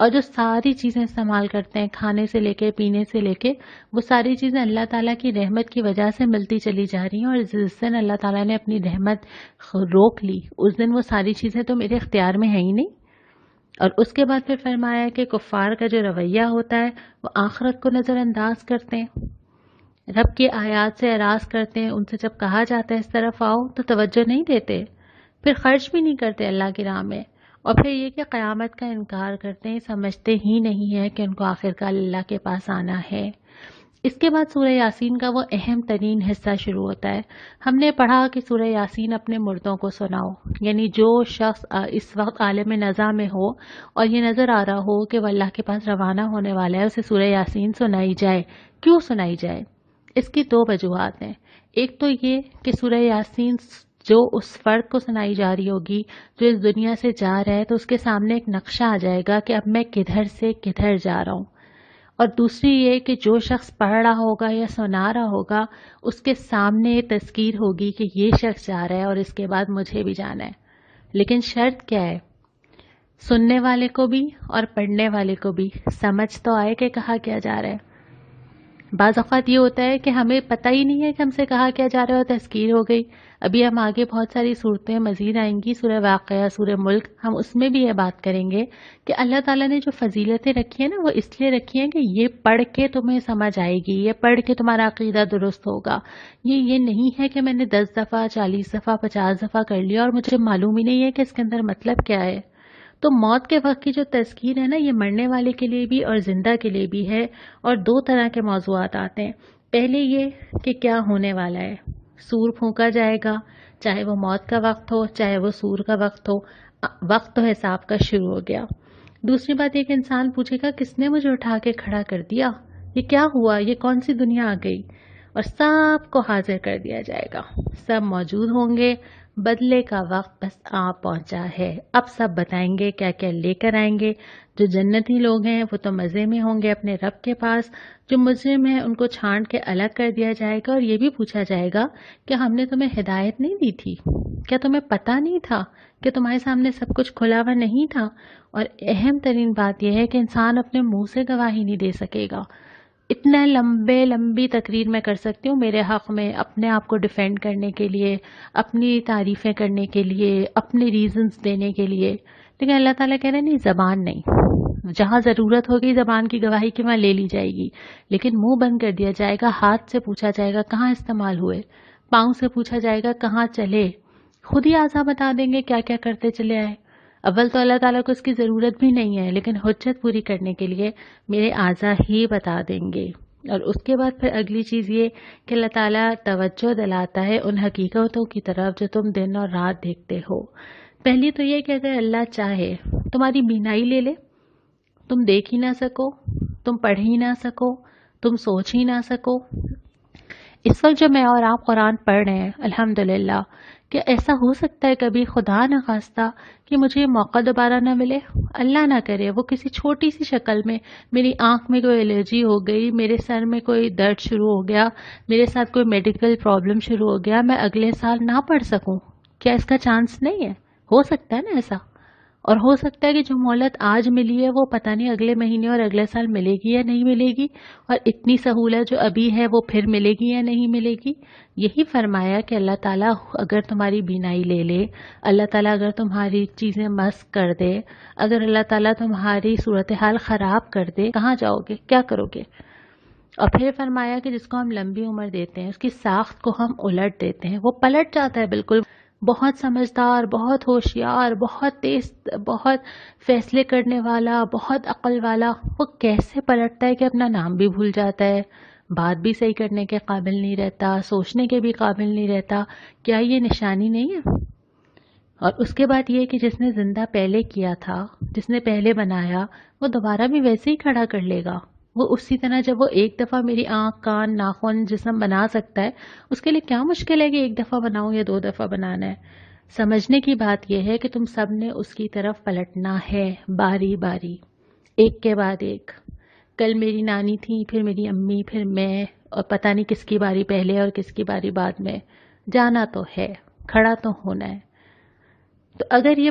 اور جو ساری چیزیں استعمال کرتے ہیں کھانے سے لے کے پینے سے لے کے، وہ ساری چیزیں اللہ تعالیٰ کی رحمت کی وجہ سے ملتی چلی جا رہی ہیں، اور جس دن اللہ تعالیٰ نے اپنی رحمت روک لی اس دن وہ ساری چیزیں تو میرے اختیار میں ہیں ہی نہیں۔ اور اس کے بعد پھر فرمایا کہ کفار کا جو رویہ ہوتا ہے وہ آخرت کو نظر انداز کرتے ہیں، رب کی آیات سے اعراض کرتے ہیں، ان سے جب کہا جاتا ہے اس طرف آؤ تو توجہ نہیں دیتے، پھر خرچ بھی نہیں کرتے اللہ کی راہ میں، اور پھر یہ کہ قیامت کا انکار کرتے ہیں، سمجھتے ہی نہیں ہے کہ ان کو آخرکار اللہ کے پاس آنا ہے۔ اس کے بعد سورہ یاسین کا وہ اہم ترین حصہ شروع ہوتا ہے۔ ہم نے پڑھا کہ سورہ یاسین اپنے مردوں کو سناؤ، یعنی جو شخص اس وقت عالم نزا میں ہو اور یہ نظر آ رہا ہو کہ وہ اللہ کے پاس روانہ ہونے والا ہے، اسے سورہ یاسین سنائی جائے۔ کیوں سنائی جائے؟ اس کی دو وجوہات ہیں۔ ایک تو یہ کہ سورہ یاسین جو اس فرد کو سنائی جا رہی ہوگی جو اس دنیا سے جا رہا ہے، تو اس کے سامنے ایک نقشہ آ جائے گا کہ اب میں کدھر سے کدھر جا رہا ہوں۔ اور دوسری یہ کہ جو شخص پڑھ رہا ہوگا یا سنا رہا ہوگا اس کے سامنے تذکیر ہوگی کہ یہ شخص جا رہا ہے اور اس کے بعد مجھے بھی جانا ہے۔ لیکن شرط کیا ہے؟ سننے والے کو بھی اور پڑھنے والے کو بھی سمجھ تو آئے کہ کہا کیا جا رہا ہے۔ بعض اوقات یہ ہوتا ہے کہ ہمیں پتہ ہی نہیں ہے کہ ہم سے کہا کیا جا رہا ہے اور تذکیر ہو گئی۔ ابھی ہم آگے بہت ساری صورتیں مزید آئیں گی، سورہ واقعہ، سورہ ملک، ہم اس میں بھی یہ بات کریں گے کہ اللہ تعالیٰ نے جو فضیلتیں رکھی ہیں نا وہ اس لیے رکھی ہیں کہ یہ پڑھ کے تمہیں سمجھ آئے گی، یہ پڑھ کے تمہارا عقیدہ درست ہوگا۔ یہ نہیں ہے کہ میں نے 10 دفعہ 40 دفعہ 50 دفعہ کر لیا اور مجھے معلوم ہی نہیں ہے کہ اس کے اندر مطلب کیا ہے۔ تو موت کے وقت کی جو تذکیر ہے نا، یہ مرنے والے کے لیے بھی اور زندہ کے لیے بھی ہے، اور دو طرح کے موضوعات آتے ہیں۔ پہلے یہ کہ کیا ہونے والا ہے، سور پھونکا جائے گا، چاہے وہ موت کا وقت ہو چاہے وہ سور کا وقت ہو، وقت تو حساب کا شروع ہو گیا۔ دوسری بات یہ کہ انسان پوچھے گا کس نے مجھے اٹھا کے کھڑا کر دیا، یہ کیا ہوا، یہ کون سی دنیا آ گئی، اور سب کو حاضر کر دیا جائے گا، سب موجود ہوں گے، بدلے کا وقت بس آ پہنچا ہے۔ اب سب بتائیں گے کیا کیا لے کر آئیں گے۔ جو جنتی لوگ ہیں وہ تو مزے میں ہوں گے اپنے رب کے پاس، جو مجرم ہیں ان کو چھانٹ کے الگ کر دیا جائے گا، اور یہ بھی پوچھا جائے گا کہ ہم نے تمہیں ہدایت نہیں دی تھی، کیا تمہیں پتہ نہیں تھا کہ تمہارے سامنے سب کچھ کھلا ہوا نہیں تھا۔ اور اہم ترین بات یہ ہے کہ انسان اپنے منہ سے گواہی نہیں دے سکے گا۔ اتنا لمبی تقریر میں کر سکتی ہوں میرے حق میں، اپنے آپ کو ڈیفینڈ کرنے کے لیے، اپنی تعریفیں کرنے کے لیے، اپنے ریزنز دینے کے لیے، لیکن اللہ تعالیٰ کہہ رہے ہیں نہیں، زبان نہیں، جہاں ضرورت ہوگی زبان کی گواہی کی وہاں لے لی جائے گی، لیکن منہ بند کر دیا جائے گا، ہاتھ سے پوچھا جائے گا کہاں استعمال ہوئے، پاؤں سے پوچھا جائے گا کہاں چلے، خود ہی اعضاء بتا دیں گے کیا کیا کرتے چلے آئے۔ اول تو اللہ تعالیٰ کو اس کی ضرورت بھی نہیں ہے، لیکن حجت پوری کرنے کے لیے میرے اعضاء ہی بتا دیں گے۔ اور اس کے بعد پھر اگلی چیز یہ کہ اللہ تعالیٰ توجہ دلاتا ہے ان حقیقتوں کی طرف جو تم دن اور رات دیکھتے ہو۔ پہلی تو یہ کہ اگر اللہ چاہے تمہاری بینائی لے لے، تم دیکھ ہی نہ سکو، تم پڑھ ہی نہ سکو، تم سوچ ہی نہ سکو۔ اس وقت جو میں اور آپ قرآن پڑھ رہے ہیں الحمدللہ، کہ ایسا ہو سکتا ہے کبھی خدا نہ خواستہ کہ مجھے یہ موقع دوبارہ نہ ملے، اللہ نہ کرے وہ کسی چھوٹی سی شکل میں میری آنکھ میں کوئی الرجی ہو گئی، میرے سر میں کوئی درد شروع ہو گیا، میرے ساتھ کوئی میڈیکل پرابلم شروع ہو گیا، میں اگلے سال نہ پڑھ سکوں۔ کیا اس کا چانس نہیں ہے؟ ہو سکتا ہے نا ایسا، اور ہو سکتا ہے کہ جو مہلت آج ملی ہے وہ پتہ نہیں اگلے مہینے اور اگلے سال ملے گی یا نہیں ملے گی، اور اتنی سہولت جو ابھی ہے وہ پھر ملے گی یا نہیں ملے گی۔ یہی فرمایا کہ اللہ تعالیٰ اگر تمہاری بینائی لے لے، اللہ تعالیٰ اگر تمہاری چیزیں مسخ کر دے، اگر اللہ تعالیٰ تمہاری صورتحال خراب کر دے، کہاں جاؤ گے، کیا کرو گے؟ اور پھر فرمایا کہ جس کو ہم لمبی عمر دیتے ہیں اس کی ساخت کو ہم الٹ دیتے ہیں، وہ پلٹ جاتا ہے بالکل۔ بہت سمجھدار، بہت ہوشیار، بہت تیز، بہت فیصلے کرنے والا، بہت عقل والا، وہ کیسے پلٹتا ہے کہ اپنا نام بھی بھول جاتا ہے، بات بھی صحیح کرنے کے قابل نہیں رہتا، سوچنے کے بھی قابل نہیں رہتا۔ کیا یہ نشانی نہیں ہے؟ اور اس کے بعد یہ کہ جس نے زندہ پہلے کیا تھا، جس نے پہلے بنایا، وہ دوبارہ بھی ویسے ہی کھڑا کر لے گا۔ وہ اسی طرح جب وہ ایک دفعہ میری آنکھ، کان، ناخن، جسم بنا سکتا ہے، اس کے لیے کیا مشکل ہے کہ ایک دفعہ بناؤں یا 2 دفعہ بنانا ہے۔ سمجھنے کی بات یہ ہے کہ تم سب نے اس کی طرف پلٹنا ہے، باری باری، ایک کے بعد ایک۔ کل میری نانی تھی، پھر میری امی، پھر میں، اور پتہ نہیں کس کی باری پہلے اور کس کی باری بعد میں۔ جانا تو ہے، کھڑا تو ہونا ہے۔ تو اگر یہ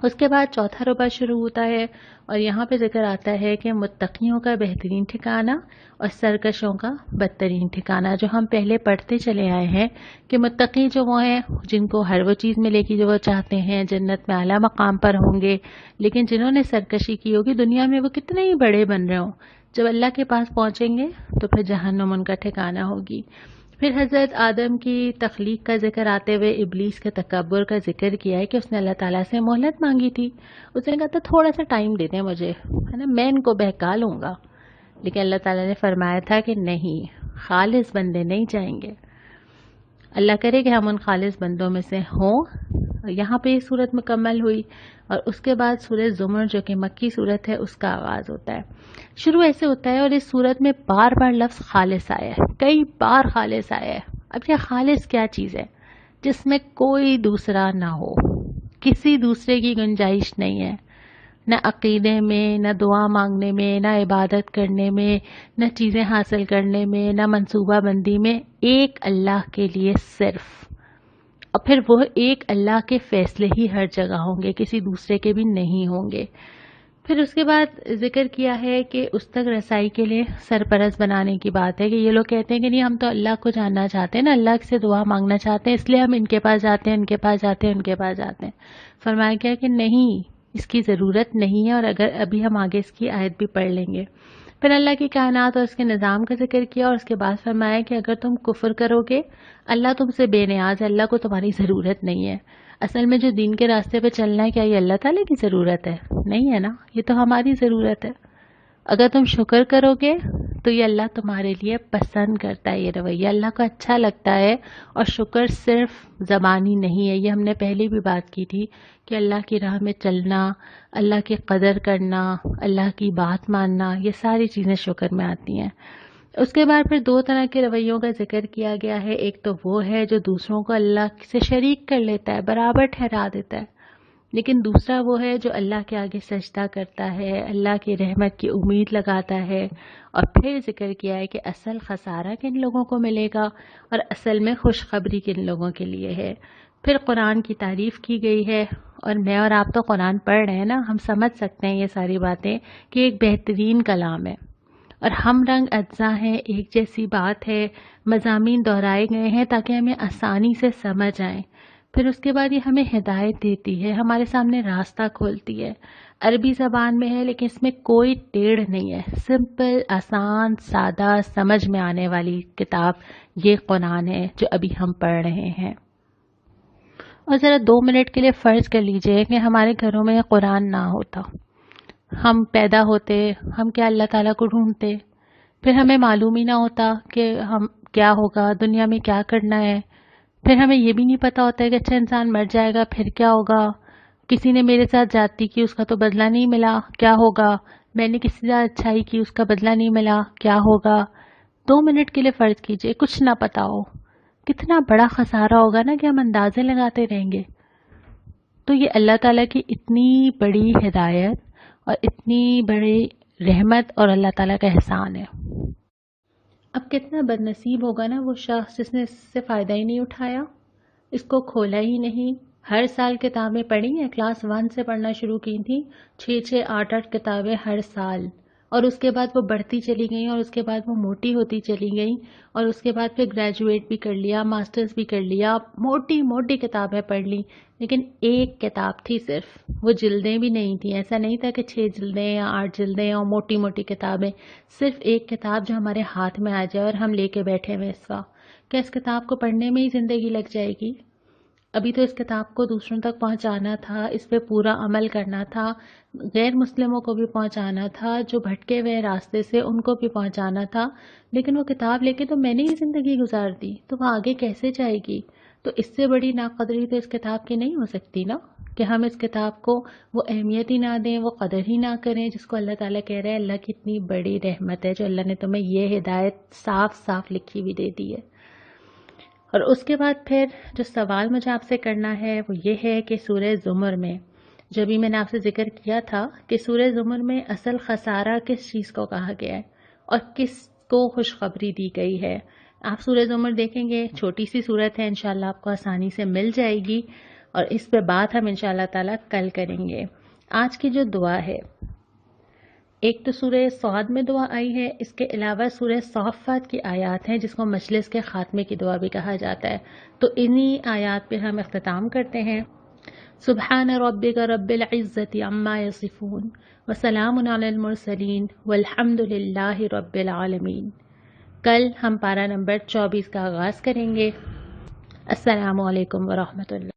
اس کے بعد چوتھا ربع شروع ہوتا ہے اور یہاں پہ ذکر آتا ہے کہ متقیوں کا بہترین ٹھکانہ اور سرکشوں کا بدترین ٹھکانہ، جو ہم پہلے پڑھتے چلے آئے ہیں کہ متقی جو وہ ہیں جن کو ہر وہ چیز ملے گی جو وہ چاہتے ہیں، جنت میں اعلیٰ مقام پر ہوں گے، لیکن جنہوں نے سرکشی کی ہوگی دنیا میں وہ کتنے ہی بڑے بن رہے ہوں، جب اللہ کے پاس پہنچیں گے تو پھر جہنم ان کا ٹھکانہ ہوگی۔ پھر حضرت آدم کی تخلیق کا ذکر آتے ہوئے ابلیس کے تکبر کا ذکر کیا ہے کہ اس نے اللہ تعالیٰ سے مہلت مانگی تھی، اس نے کہا تھا تھوڑا سا ٹائم دے دیں مجھے، ہے نا، میں ان کو بہکا لوں گا، لیکن اللہ تعالیٰ نے فرمایا تھا کہ نہیں، خالص بندے نہیں جائیں گے۔ اللہ کرے کہ ہم ان خالص بندوں میں سے ہوں۔ یہاں پہ یہ صورت مکمل ہوئی اور اس کے بعد سورہ زمر جو کہ مکی صورت ہے اس کا آغاز ہوتا ہے۔ شروع ایسے ہوتا ہے اور اس صورت میں بار بار لفظ خالص آیا ہے، کئی بار خالص آیا ہے۔ اب یہ خالص کیا چیز ہے؟ جس میں کوئی دوسرا نہ ہو، کسی دوسرے کی گنجائش نہیں ہے، نہ عقیدے میں، نہ دعا مانگنے میں، نہ عبادت کرنے میں، نہ چیزیں حاصل کرنے میں، نہ منصوبہ بندی میں، ایک اللہ کے لیے صرف، اور پھر وہ ایک اللہ کے فیصلے ہی ہر جگہ ہوں گے، کسی دوسرے کے بھی نہیں ہوں گے۔ پھر اس کے بعد ذکر کیا ہے کہ اس تک رسائی کے لیے سرپرست بنانے کی بات ہے کہ یہ لوگ کہتے ہیں کہ نہیں ہم تو اللہ کو جاننا چاہتے ہیں نا، اللہ سے دعا مانگنا چاہتے ہیں، اس لیے ہم ان کے پاس جاتے ہیں، ان کے پاس جاتے ہیں، ان کے پاس جاتے ہیں۔ فرمایا گیا کہ نہیں، اس کی ضرورت نہیں ہے، اور اگر ابھی ہم آگے اس کی آیت بھی پڑھ لیں گے۔ پھر اللہ کی کائنات اور اس کے نظام کا ذکر کیا اور اس کے بعد فرمایا کہ اگر تم کفر کرو گے، اللہ تم سے بے نیاز ہے، اللہ کو تمہاری ضرورت نہیں ہے۔ اصل میں جو دین کے راستے پہ چلنا ہے، کیا یہ اللہ تعالیٰ کی ضرورت ہے؟ نہیں ہے نا، یہ تو ہماری ضرورت ہے۔ اگر تم شکر کرو گے تو یہ اللہ تمہارے لیے پسند کرتا ہے، یہ رویہ اللہ کو اچھا لگتا ہے، اور شکر صرف زبانی نہیں ہے، یہ ہم نے پہلے بھی بات کی تھی کہ اللہ کی راہ میں چلنا، اللہ کی قدر کرنا، اللہ کی بات ماننا، یہ ساری چیزیں شکر میں آتی ہیں۔ اس کے بعد پھر دو طرح کے رویوں کا ذکر کیا گیا ہے، ایک تو وہ ہے جو دوسروں کو اللہ سے شریک کر لیتا ہے، برابر ٹھہرا دیتا ہے، لیکن دوسرا وہ ہے جو اللہ کے آگے سجدہ کرتا ہے، اللہ کی رحمت کی امید لگاتا ہے، اور پھر ذکر کیا ہے کہ اصل خسارہ کن لوگوں کو ملے گا اور اصل میں خوشخبری کن لوگوں کے لیے ہے۔ پھر قرآن کی تعریف کی گئی ہے، اور میں اور آپ تو قرآن پڑھ رہے ہیں نا، ہم سمجھ سکتے ہیں یہ ساری باتیں کہ ایک بہترین کلام ہے اور ہم رنگ اجزا ہیں، ایک جیسی بات ہے، مضامین دہرائے گئے ہیں تاکہ ہمیں آسانی سے سمجھ آئیں۔ پھر اس کے بعد یہ ہمیں ہدایت دیتی ہے، ہمارے سامنے راستہ کھولتی ہے، عربی زبان میں ہے لیکن اس میں کوئی ٹیڑھ نہیں ہے، سمپل، آسان، سادہ، سمجھ میں آنے والی کتاب یہ قرآن ہے جو ابھی ہم پڑھ رہے ہیں۔ اور ذرا 2 منٹ کے لیے فرض کر لیجئے کہ ہمارے گھروں میں یہ قرآن نہ ہوتا، ہم پیدا ہوتے، ہم کیا اللہ تعالیٰ کو ڈھونڈتے، پھر ہمیں معلوم ہی نہ ہوتا کہ ہم کیا ہوگا، دنیا میں کیا کرنا ہے، پھر ہمیں یہ بھی نہیں پتا ہوتا ہے کہ اچھا انسان مر جائے گا پھر کیا ہوگا، کسی نے میرے ساتھ زیادتی کی اس کا تو بدلہ نہیں ملا، کیا ہوگا، میں نے کسی ساتھ اچھائی کی اس کا بدلہ نہیں ملا، کیا ہوگا۔ 2 منٹ کے لیے فرض کیجئے کچھ نہ پتا ہو، کتنا بڑا خسارہ ہوگا نا کہ ہم اندازے لگاتے رہیں گے۔ تو یہ اللہ تعالیٰ کی اتنی بڑی ہدایت اور اتنی بڑی رحمت اور اللہ تعالیٰ کا احسان ہے۔ اب کتنا بد نصیب ہوگا نا وہ شخص جس نے اس سے فائدہ ہی نہیں اٹھایا، اس کو کھولا ہی نہیں۔ ہر سال کتابیں پڑھی ہیں، کلاس 1 سے پڑھنا شروع کی تھیں، 6 8 کتابیں ہر سال، اور اس کے بعد وہ بڑھتی چلی گئیں اور اس کے بعد وہ موٹی ہوتی چلی گئیں، اور اس کے بعد پھر گریجویٹ بھی کر لیا، ماسٹرز بھی کر لیا، موٹی موٹی کتابیں پڑھ لی، لیکن ایک کتاب تھی صرف، وہ جلدیں بھی نہیں تھیں، ایسا نہیں تھا کہ 6 جلدیں یا 8 جلدیں اور موٹی موٹی کتابیں، صرف ایک کتاب جو ہمارے ہاتھ میں آ جائے اور ہم لے کے بیٹھے ہوئے اس وقت، کیا اس کتاب کو پڑھنے میں ہی زندگی لگ جائے گی؟ ابھی تو اس کتاب کو دوسروں تک پہنچانا تھا، اس پہ پورا عمل کرنا تھا، غیر مسلموں کو بھی پہنچانا تھا، جو بھٹکے ہوئے راستے سے ان کو بھی پہنچانا تھا، لیکن وہ کتاب لے کے تو میں نے ہی زندگی گزار دی، تو وہ آگے کیسے جائے گی؟ تو اس سے بڑی ناقدری تو اس کتاب کی نہیں ہو سکتی نا، کہ ہم اس کتاب کو وہ اہمیت ہی نہ دیں، وہ قدر ہی نہ کریں جس کو اللہ تعالیٰ کہہ رہے ہیں اللہ کی اتنی بڑی رحمت ہے جو اللہ نے تمہیں یہ ہدایت صاف صاف لکھی ہوئی دے دی ہے۔ اور اس کے بعد پھر جو سوال مجھے آپ سے کرنا ہے وہ یہ ہے کہ سورہ زمر میں جو بھی میں نے آپ سے ذکر کیا تھا کہ سورہ زمر میں اصل خسارہ کس چیز کو کہا گیا ہے اور کس کو خوشخبری دی گئی ہے۔ آپ سورہ زمر دیکھیں گے، چھوٹی سی سورت ہے، انشاءاللہ آپ کو آسانی سے مل جائے گی، اور اس پہ بات ہم انشاءاللہ تعالیٰ کل کریں گے۔ آج کی جو دعا ہے، ایک تو سورہ صاد میں دعا آئی ہے، اس کے علاوہ سورہ صافات کی آیات ہیں جس کو مجلس کے خاتمے کی دعا بھی کہا جاتا ہے، تو انہی آیات پہ ہم اختتام کرتے ہیں۔ سبحان ربک رب العزت عما یصفون وسلام علی المرسلین والحمد للہ رب العالمین۔ کل ہم پارہ نمبر 24 کا آغاز کریں گے۔ السلام علیکم ورحمۃ اللہ۔